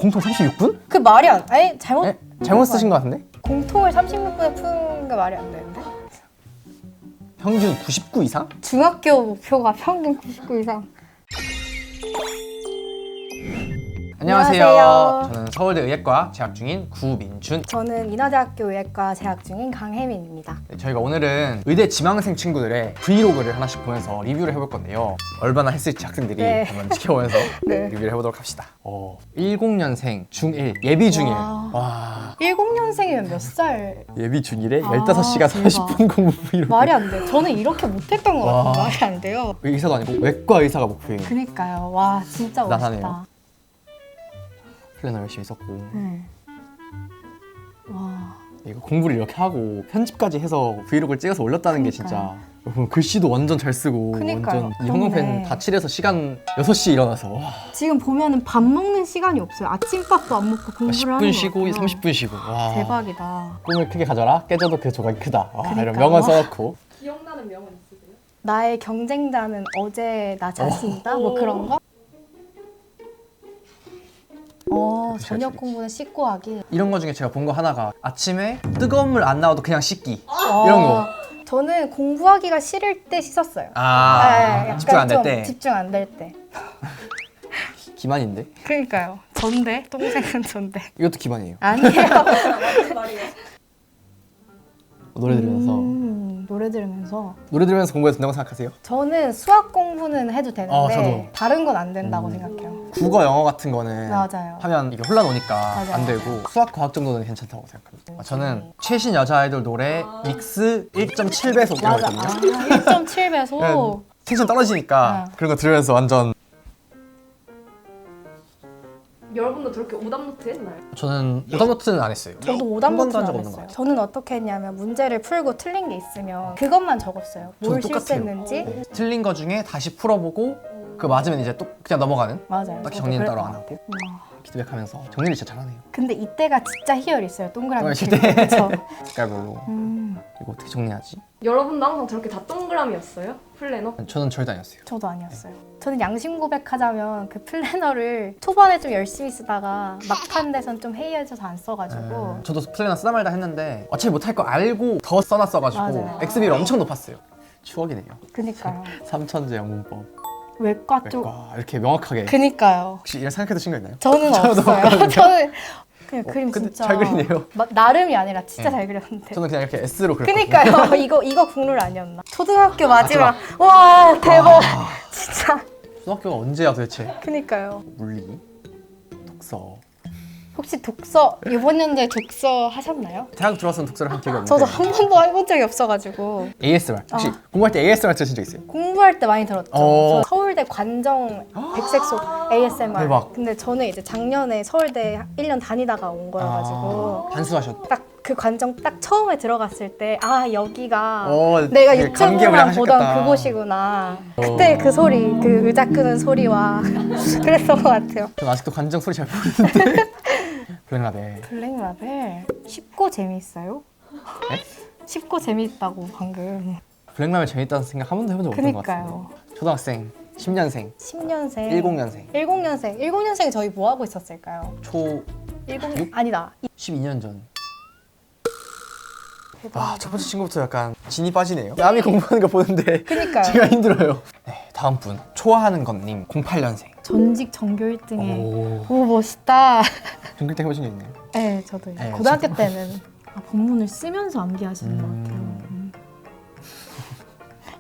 공통 36분? 그 말이 안... 아니 잘못... 잘못 쓰신 것 같은데? 공통을 36분에 푸는 게 말이 안 되는데? 평균 99 이상? 중학교 목표가 평균 99 이상. 안녕하세요. 안녕하세요. 저는 서울대 의예과 재학 중인 구민준. 저는 인하대학교 의예과 재학 중인 강혜민입니다. 네, 저희가 오늘은 의대 지망생 친구들의 브이로그를 하나씩 보면서 리뷰를 해볼 건데요. 얼마나 했을지 학생들이 네. 한번 지켜보면서 네. 리뷰를 해보도록 합시다. 10년생 중1 예비 중1. 와. 와. 70년생이면 몇 살? 예비 중1에 아, 15시간 대박. 40분 공부 브이로그. 말이 안 돼. 저는 이렇게 못했던 것 와. 같아요. 말이 안 돼요. 의사도 아니고 외과 의사가 목표예요. 그니까요. 와 진짜 멋있다. 대단하네요. 플래너 열심히 썼고 네. 와. 이거 공부를 이렇게 하고 편집까지 해서 브이로그를 찍어서 올렸다는 게 진짜 여러분 글씨도 완전 잘 쓰고 그니까요. 완전 이 형광펜 그렇네. 다 칠해서 시간 6시에 일어나서 와, 지금 보면은 밥 먹는 시간이 없어요. 아침밥도 안 먹고 공부를 하는 10분 것 쉬고 같아요. 30분 쉬고 와. 대박이다. 꿈을 크게 가져라 깨져도 그 조각이 크다 와, 이런 그러니까. 명언 써놓고 기억나는 명언 있으세요? 나의 경쟁자는 어제 나 자신이다? 뭐 그런 거? 저녁 공부는 씻고 하기. 이런 거 중에 제가 본 거 하나가 아침에 뜨거운 물 안 나와도 그냥 씻기 이런 거. 저는 공부하기가 싫을 때 씻었어요. 아 집중 안 될 좀 때 집중 안 될 때. 기만인데? 그러니까요. 전데? 동생은 전데. 이것도 기만이에요. 아니에요. 말이에요. 노래 들으면서 노래 들으면서 공부해도 된다고 생각하세요? 저는 수학 공부는 해도 되는데 저도. 다른 건 안 된다고 생각해요. 국어 영어 같은 거는 맞아요. 하면 이게 혼란 오니까 맞아요. 안 되고 수학 과학 정도는 괜찮다고 생각합니다. 저는 최신 여자 아이돌 노래 믹스 1.7배속 이런 거 맞아. 있거든요. 1.7배속. 텐션 떨어지니까 그런 거 들으면서 완전 여러분도 저렇게 오답노트 했나요? 저는 오답노트는 안 했어요. 저도 한 오답노트는 번도 한 안 적 없는 것 했어요. 같아요. 저는 어떻게 했냐면 문제를 풀고 틀린 게 있으면 그것만 적었어요. 뭘 저도 똑같아요. 실수했는지. 틀린 거 중에 다시 풀어보고 그 맞으면 이제 또 그냥 넘어가는. 맞아요. 딱히 저도 정리는 따로 그랬던 안 하고 와. 피드백하면서 정리를 진짜 잘하네요. 근데 이때가 진짜 희열 있어요. 동그라미 칠 칠 때. 그쵸? 색깔별로 이거 어떻게 정리하지? 여러분도 항상 저렇게 다 동그라미였어요? 플래너? 저는 절대 아니었어요. 저도 아니었어요. 저는 양심 고백하자면 그 플래너를 초반에 좀 열심히 쓰다가 막판 돼선 좀 해이해져서 안 써가지고 저도 플래너 쓰다 말다 했는데 어차피 못할 거 알고 더 써놨어가지고 맞아요. XB를 엄청 높았어요. 추억이네요. 그니까요. 삼천제 영문법 외과 쪽. 외과 이렇게 명확하게 그니까요. 혹시 이런 생각해 두신 거 있나요? 저는 저도 없어요. 없거든요. 저는 그냥 그림 근데 진짜 잘 그리네요. 나름이 아니라 진짜 네. 잘 그렸는데. 저는 그냥 이렇게 S로 그렸거든요. 그니까요. 이거 국룰 아니었나? 초등학교 마지막. 와 대박. 진짜. 초등학교가 언제야 도대체? 그니까요. 물리, 독서. 혹시 독서 이번 연도에 독서 하셨나요? 대학 들어와서는 독서를 한 기억이 없는데 저도 한 번도 해본 적이 없어가지고 ASMR 혹시 공부할 때 ASMR 들으신 적 있어요? 공부할 때 많이 들었죠. 어. 저 서울대 관정 백색소 ASMR. 대박. 근데 저는 이제 작년에 서울대 1년 다니다가 온 거여가지고 반수하셨. 딱 그 관정 딱 처음에 들어갔을 때 아 여기가 어, 내가 되게 감개무량 유튜브만 보던 하셨겠다. 그곳이구나. 그때 그 소리, 그 의자 끄는 소리와 그랬던 것 같아요. 전 아직도 관정 소리 잘 모르는데. 블랙라벨. 블랙라벨 쉽고 재미있어요? 네? 쉽고 재미있다고 방금. 블랙라벨 재밌다는 생각 한 번도 해본 적 없던 것 같아요. 그니까요. 초등학생, 10년생, 10년생. 10년생, 10년생 저희 뭐 하고 있었을까요? 초 10 아니다. 12년 전. 대박. 첫 번째 친구부터 약간 진이 빠지네요. 남이 공부하는 거 보는데 그니까요. 제가 힘들어요. 네, 다음 분. 좋아하는 건님, 08년생. 전직 전교 1등에. 오 멋있다. 중길 때 해보신 적 있나요? 네, 저도 네, 고등학교 저도. 때는 본문을 쓰면서 암기하시는 것 같아요.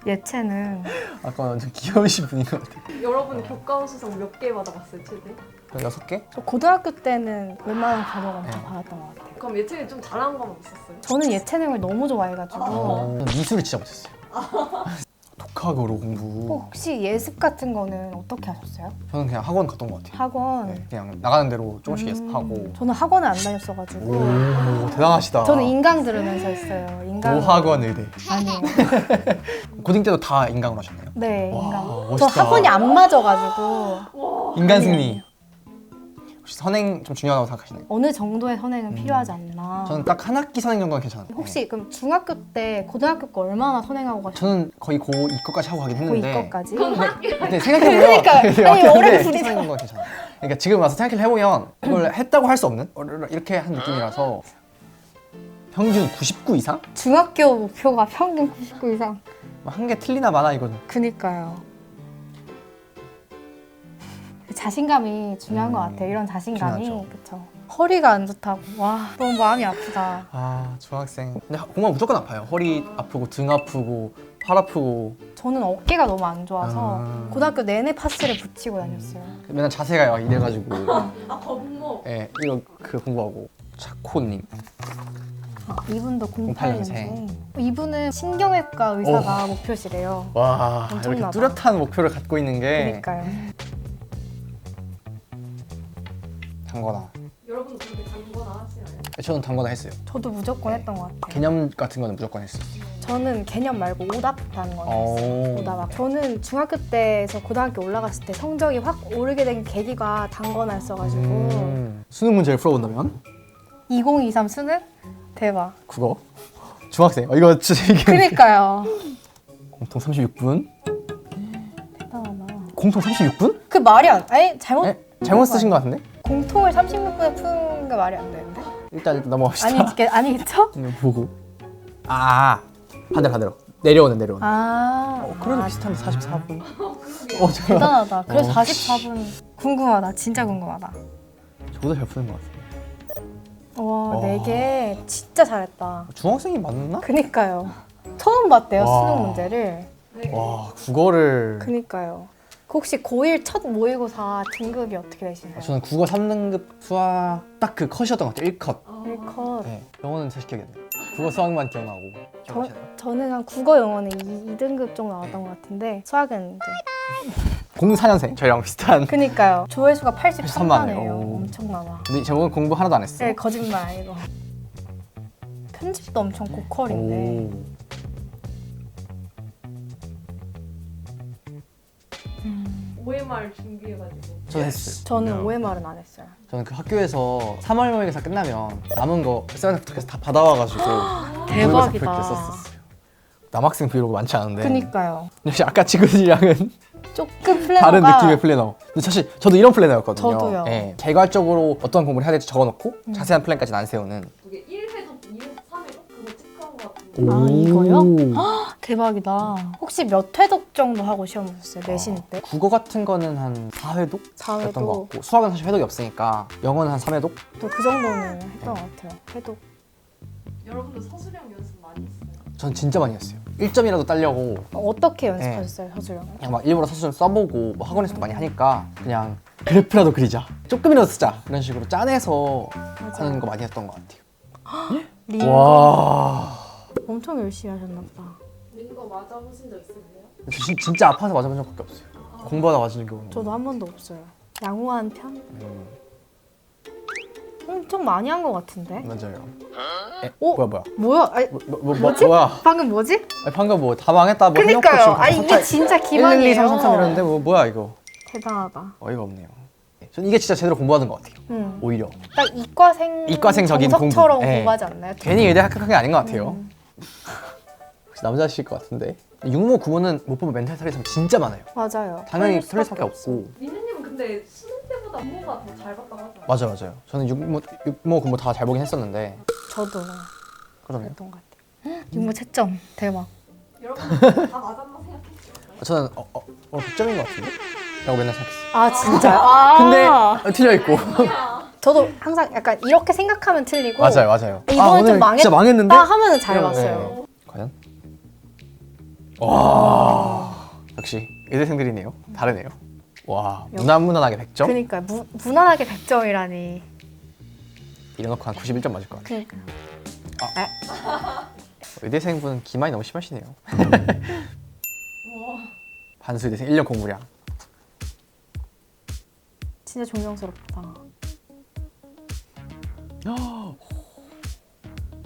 예체는 아까 완전 귀여우신 분인 것 같아요. 여러분 교과서 수상 몇 개 받아봤어요, 최대? 6개? 저 고등학교 때는 웬만한 과목은 다 네. 받았던 것 같아요. 그럼 예체능 좀 잘하는 과목 있었어요? 저는 예체능을 너무 좋아해가지고 저는 미술을 진짜 못했어요. 독학으로 공부. 혹시 예습 같은 거는 어떻게 하셨어요? 저는 그냥 학원 갔던 것 같아요. 학원? 네, 그냥 나가는 대로 조금씩 예습하고. 저는 학원을 안 다녔어가지고 오, 대단하시다. 저는 인강 들으면서 했어요. 인강 도학원 의대. 아니에요. 고딩 때도 다 인강으로 하셨나요? 네, 와, 인강. 저 멋있다. 학원이 안 맞아가지고 인간 승리. 혹시 혹시 선행 좀 중요하다고 생각하시나요? 어느 정도의 선행은 필요하지 않나. 저는 딱 한 학기 선행 정도는 괜찮아요. 혹시 그럼 중학교 때 고등학교 거 얼마나 선행하고 가셨어요? 저는 거의 고2거까지 하고 가긴 했는데 고2거까지? 근데 생각해보면 그러니까요. 아니, 오래 부리죠. 선행 정도는 괜찮아요. 그러니까 지금 와서 생각을 해보면 이걸 했다고 할 수 없는 이렇게 한 느낌이라서 평균 99 이상? 중학교 목표가 평균 99 이상. 한 개 틀리나 마나 이거는. 그니까요. 자신감이 중요한 것 같아요. 이런 자신감이. 중요하죠. 그쵸. 허리가 안 좋다고. 와, 너무 마음이 아프다. 아 중학생. 근데 공부하면 무조건 아파요. 허리 아프고 등 아프고 팔 아프고. 저는 어깨가 너무 안 좋아서 아. 고등학교 내내 파스를 붙이고 다녔어요. 맨날 자세가 막 이래가지고. 아 거북목. 예, 이거 그 공부하고. 차코님. 이분도 08 08년생. 이분은 신경외과 의사가 목표시래요. 와 이렇게 엄청나다. 뚜렷한 목표를 갖고 있는 게 그러니까요. 단거나. 여러분도 그렇게 단거나 하시나요? 저는 단거나 했어요. 저도 무조건 했던 것 같아요. 개념 같은 거는 무조건 했어요. 저는 개념 말고 오답하는 거 오. 했어요. 오답. 저는 중학교 때에서 고등학교 올라갔을 때 성적이 확 오르게 된 계기가 단거나였어가지고 수능 문제를 풀어본다면 2023 수능? 대박. 국어 중학생 이거 진짜 이게 그니까요. 공통 36분 대단하다. 공통 36분? 그 말이 안, 아니 잘못 잘못 쓰신 것 같은데? 공통을 36분에 푸는 게 말이 안 되는데? 일단 넘어갑시다. 아니겠죠? 보고 반대로 내려오는 아, 그래도 비슷한데 44분 제가 대단하다. 그래서 44분 궁금하다. 진짜 궁금하다. 저보다 잘 푸는 것 같아요. 와, 와. 4개 진짜 잘했다. 중학생이 맞나? 그니까요. 처음 봤대요, 와. 수능 문제를. 네. 와 국어를 그니까요. 그 혹시 고1 첫 모의고사 등급이 어떻게 되시나요? 저는 국어 3등급 수학 딱 그 컷이었던 것 같아요. 1컷. 아, 1컷. 네, 영어는 사실 기억이 안 나요. 국어 수학만 기억나고. 기억하시나요? 저는 한 국어 영어는 2등급 정도 나왔던 것 같은데 수학은 이제 04년생 저희랑 비슷한. 그니까요. 조회수가 83만 이에요. 83만이에요. 오. 엄청나다. 근데 제목은 공부 하나도 안 했어. 네, 거짓말 이거. 편집도 엄청 고퀄인데. 오. OMR 준비해가지고. 저는 했어요. 저는 OMR은 안 했어요. 저는 그 학교에서 3월 모의고사 끝나면 남은 거 세븐부터해서 다 받아와가지고 모의고사 프로젝트 썼었어요. 남학생 브이로그 많지 않은데. 그니까요. 역시 아까 친구들이랑은 조금 플래너가 다른 느낌의 플래너. 근데 사실 저도 이런 플래너였거든요. 저도요. 예, 개괄적으로 어떤 공부를 해야 될지 적어놓고 자세한 플랜까지는 안 세우는. 그게 1회독, 2회독, 3회독 그거 체크한 것 같은데. 아, 이거요? 대박이다. 혹시 몇 회독 정도 하고 시험 보셨어요? 내신 때? 국어 같은 거는 한 4회독? 4회독. 였던 것 같고 수학은 사실 회독이 없으니까 영어는 한 3회독? 또 그 정도는 했던 것 같아요. 회독. 여러분들 서술형 연습 많이 했어요? 전 진짜 많이 했어요. 1점이라도 따려고 어떻게 연습하셨어요, 서술형? 그냥 막 일부러 사실 써보고 뭐 학원에서도 많이 하니까 그냥 그래프라도 그리자, 조금이라도 쓰자 이런 식으로 짜내서 하는 거 많이 했던 것 같아요. 링거 와 엄청 열심히 하셨나 보다. 링거 맞아보신 적 있으세요? 진짜 아파서 맞아본 적밖에 없어요. 공부하다 맞은 경우는. 저도 한 번도 없어요. 양호한 편? 엄청 많이 한 것 같은데? 맞아요. 어? 뭐야? 뭐야? 아니, 뭐야? 방금 뭐지? 아니, 방금 뭐 다 망했다 뭐 해놓고 그니까요. 지금 아니, 이게 갑자기 진짜 1, 2, 기만이에요. 3, 3 이러는데 뭐야 이거? 대단하다. 어이가 없네요. 전 이게 진짜 제대로 공부하는 것 같아요. 오히려 딱 이과생 이과생적인 정석처럼 공부. 네. 공부하지 않나요? 괜히 의대 합격한 게 아닌 것 같아요. 혹시 남자실 것 같은데 육모 구모는 못 보면 멘탈 스트레스 진짜 많아요. 맞아요. 당연히 털릴 수밖에 스트레스밖에 없고. 민우님은 근데 수능 때보다 부모가 더 잘 봤다고 하잖아요. 맞아요. 저는 육모 구모 다 잘 보긴 했었는데. 저도 그러면 그랬던 것 같아요. 육모 채점 대박. 여러분들 다 맞았나 생각했어요? 저는 100점인 것 같은데? 라고 맨날 생각했어요. 아 진짜요? 아. 근데 틀려 있고. 저도 항상 약간 이렇게 생각하면 틀리고 맞아요. 이번에 오늘 좀 진짜 망했는데? 하면은 잘 네, 봤어요. 네. 과연? 와 역시 의대생들이네요. 다르네요. 와 무난하게 100점? 그러니까 무난하게 100점이라니. 이래놓고 한 91점 맞을 것 같아요. 그러니까. 의대생분은 기만이 너무 심하시네요. 와. 반수 의대생 1년 공부량. 진짜 존경스럽다.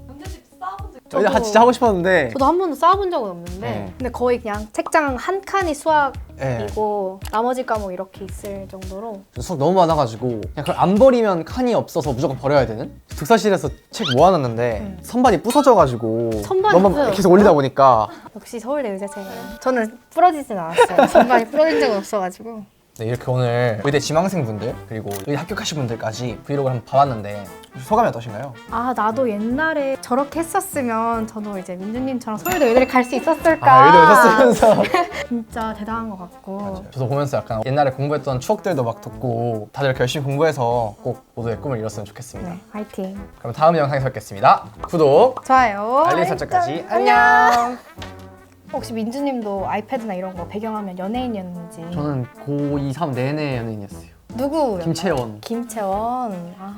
문제집 쌓아본 적 저도 진짜 하고 싶었는데 저도 한 번도 쌓아본 적은 없는데 네. 근데 거의 그냥 책장 한 칸이 네. 수학이고 나머지 과목 이렇게 있을 정도로 수업 너무 많아가지고 그냥 그걸 안 버리면 칸이 없어서 무조건 버려야 되는? 독서실에서 책 모아놨는데 선반이 부서져가지고 선반이 너무 부서졌어요? 계속 올리다 보니까 역시 서울대 의대생은 저는 부러지진 않았어요. 선반이 부러진 적은 없어가지고 네, 이렇게 오늘 의대 지망생분들 그리고 의대 합격하신 분들까지 브이로그를 한번 봐봤는데 소감이 어떠신가요? 아 나도 옛날에 저렇게 했었으면 저도 이제 민주님처럼 서울대 의대를 갈 수 있었을까 아, 의대 오셨으면서 진짜 대단한 것 같고 저도 보면서 약간 옛날에 공부했던 추억들도 막 돋고 다들 이렇게 열심히 공부해서 꼭 모두의 꿈을 이뤘으면 좋겠습니다. 네 화이팅 그럼 다음 영상에서 뵙겠습니다. 구독, 좋아요 알림 설정까지 안녕. 혹시 민주님도 아이패드나 이런 거 배경화면 연예인이었는지 저는 고2, 3 내내 연예인이었어요. 누구? 김채원. 김채원. 아.